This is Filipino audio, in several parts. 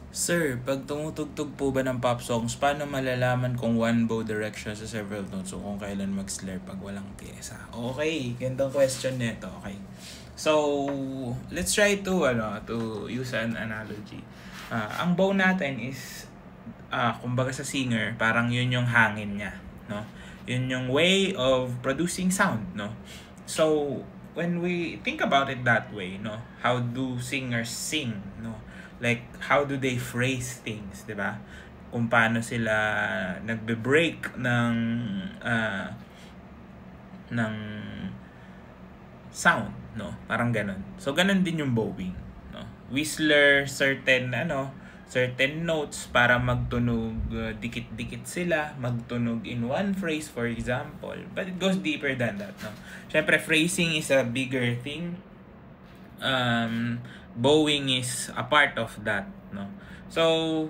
Sir, pag tumutugtog po ba ng pop songs, paano malalaman kung one bow direction sa several notes o kung kailan mag-slur pag walang pyesa? Okay, gandang question nito. Okay. So, let's try to use an analogy. Ang bow natin is kumbaga sa singer, parang yun yung hangin niya, no? Yun yung way of producing sound, no? So, when we think about it that way, no? How do singers sing, no? Like, how do they phrase things, di ba? Kung paano sila nagbe-break ng sound, no? Parang ganun. So, ganun din yung bowing, no? Whistler, certain notes para magtunog, dikit-dikit sila, magtunog in one phrase, for example. But it goes deeper than that, no? Syempre, phrasing is a bigger thing. Bowing is a part of that, no? So,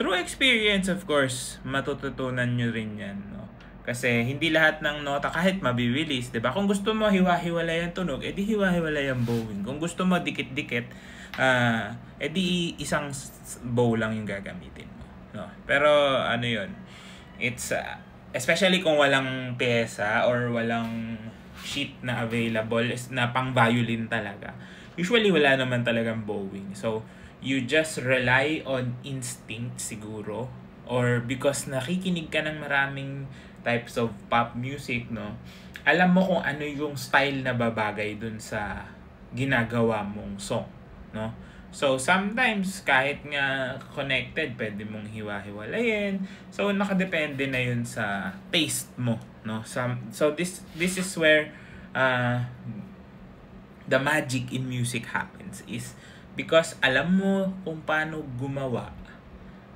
through experience, of course, matututunan nyo rin yan, no? Kasi hindi lahat ng nota, kahit mabibilis, diba? Kung gusto mo hiwa-hiwalay ang tunog, edi hiwa-hiwalay ang bowing. Kung gusto mo dikit-dikit, edi isang bow lang yung gagamitin mo, no? Pero, ano yun, it's, especially kung walang pyesa or walang sheet na available, na pang violin talaga. Usually, wala naman talagang bowing. So, you just rely on instinct siguro. Or because nakikinig ka ng maraming types of pop music, no? Alam mo kung ano yung style na babagay dun sa ginagawa mong song, no? So, sometimes, kahit nga connected, pwede mong hiwa-hiwalayin. So, nakadepende na yun sa taste mo, no? So this is where the magic in music happens, is because alam mo kung paano gumawa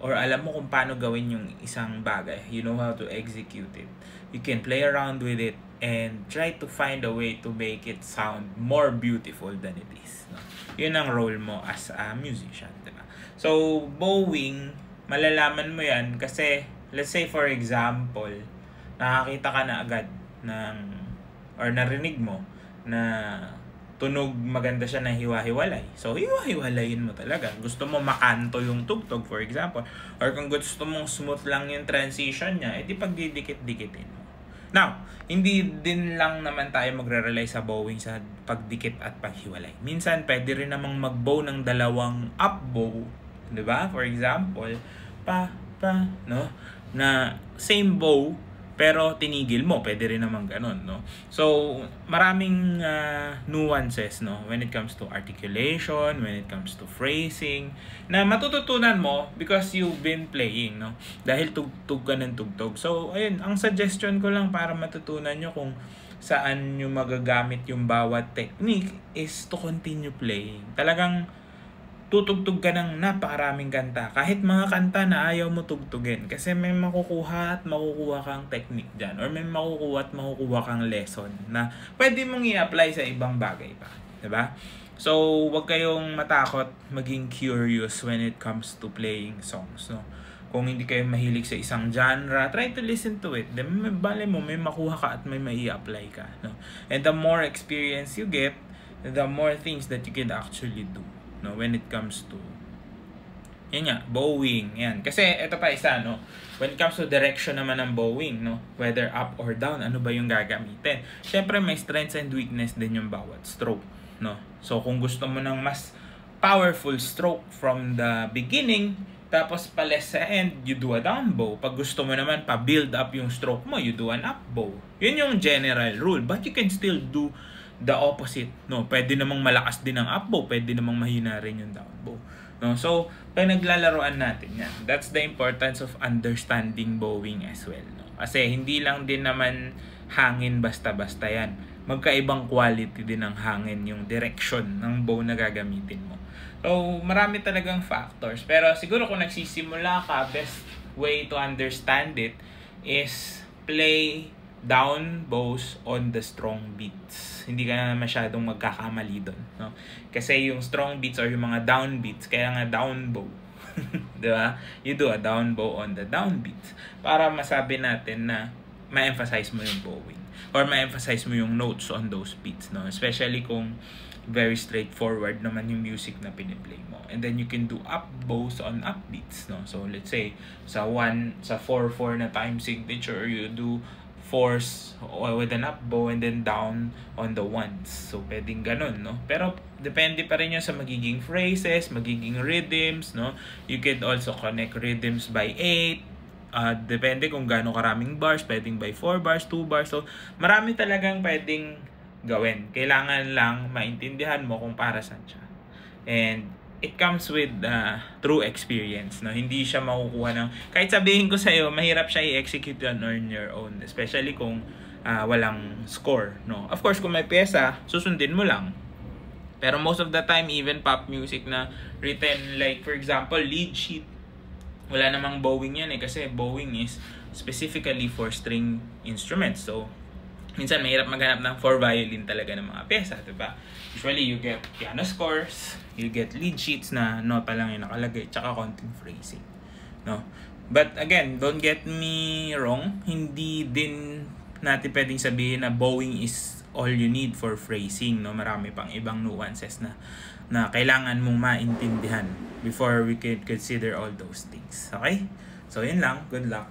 or alam mo kung paano gawin yung isang bagay. You know how to execute it. You can play around with it and try to find a way to make it sound more beautiful than it is, no? Yun ang role mo as a musician, diba? So, bowing, malalaman mo yan kasi, let's say for example, nakakita ka na agad or narinig mo na tunog maganda siya na hiwa-hiwalay. So, hiwa-hiwalayin mo talaga. Gusto mo makanto yung tugtog, for example. Or kung gusto mong smooth lang yung transition niya, edi pagdidikit-dikitin mo. Now, hindi din lang naman tayo magre-rely sa bowing sa pagdikit at paghiwalay. Minsan, pwede rin namang mag-bow ng dalawang up bow. Diba? For example, no? Na same bow, pero tinigil mo, pwede rin naman ganun, no? So, maraming nuances, no? When it comes to articulation, when it comes to phrasing, na matututunan mo because you've been playing, no? Dahil tugtog ka ng tugtog. So, ayun, ang suggestion ko lang para matutunan nyo kung saan nyo magagamit yung bawat technique is to continue playing. Talagang tutugtog ka ng napakaraming kanta. Kahit mga kanta na ayaw mo tugtugin. Kasi may makukuha at makukuha kang technique dyan. Or may makukuha at makukuha kang lesson na pwede mong i-apply sa ibang bagay pa. Diba? So, wag kayong matakot maging curious when it comes to playing songs. No? Kung hindi kayo mahilig sa isang genre, try to listen to it. Then, bale mo, may makuha ka at may mai-apply ka. No? And the more experience you get, the more things that you can actually do. No, when it comes to bowing, yan. Kasi ito pa isa, no, when it comes to direction naman ng bowing, no, whether up or down, ano ba yung gagamitin? Syempre may strengths and weakness din yung bawat stroke, no. So kung gusto mo ng mas powerful stroke from the beginning, tapos pales sa end, you do a down bow. Pag gusto mo naman pa build up yung stroke mo, you do an up bow. Yun yung general rule, but you can still do the opposite, no? Pwede namang malakas din ang up bow, pwede namang mahina rin yung down bow, no? So, pag naglalaroan natin yan, that's the importance of understanding bowing as well, no? Kasi hindi lang din naman hangin basta-basta yan. Magkaibang quality din ng hangin yung direction ng bow na gagamitin mo. So, marami talagang factors. Pero siguro kung nagsisimula ka, best way to understand it is play down bows on the strong beats. Hindi ka na masyadong magkakamali doon, no? Kasi yung strong beats or yung mga down beats, kaya nga down bow. Diba? You do a down bow on the down beats para masabi natin na ma-emphasize mo yung bowing or ma-emphasize mo yung notes on those beats, no? Especially kung very straightforward naman yung music na piniplay mo. And then you can do up bows on upbeats, no? So let's say sa 4/4 na time signature, you do 4s with an up bow and then down on the 1s. So pwedeng ganun, no? Pero depende pa rin yun sa magiging phrases, magiging rhythms, no? You can also connect rhythms by 8. Depende kung gaano karaming bars, pwedeng by 4 bars, 2 bars. So marami talagang pwedeng gawin. Kailangan lang maintindihan mo kung para saan siya. And it comes with true experience, no? Hindi siya makukuha ng kahit sabihin ko sa iyo mahirap siya i-execute on your own, especially kung walang score, no? Of course, kung may pyesa, susundin mo lang. Pero most of the time, even pop music na written, like for example, lead sheet, wala namang bowing yan kasi bowing is specifically for string instruments. So minsan mahirap maghanap ng for violin talaga ng mga pyesa, diba? Usually you get piano scores, you get lead sheets na nota lang yung nakalagay, tsaka konting phrasing, no? But again, don't get me wrong, hindi din natin pwedeng sabihin na bowing is all you need for phrasing, no? Marami pang ibang nuances na kailangan mong maintindihan before we can consider all those things. Okay? So yun lang, good luck.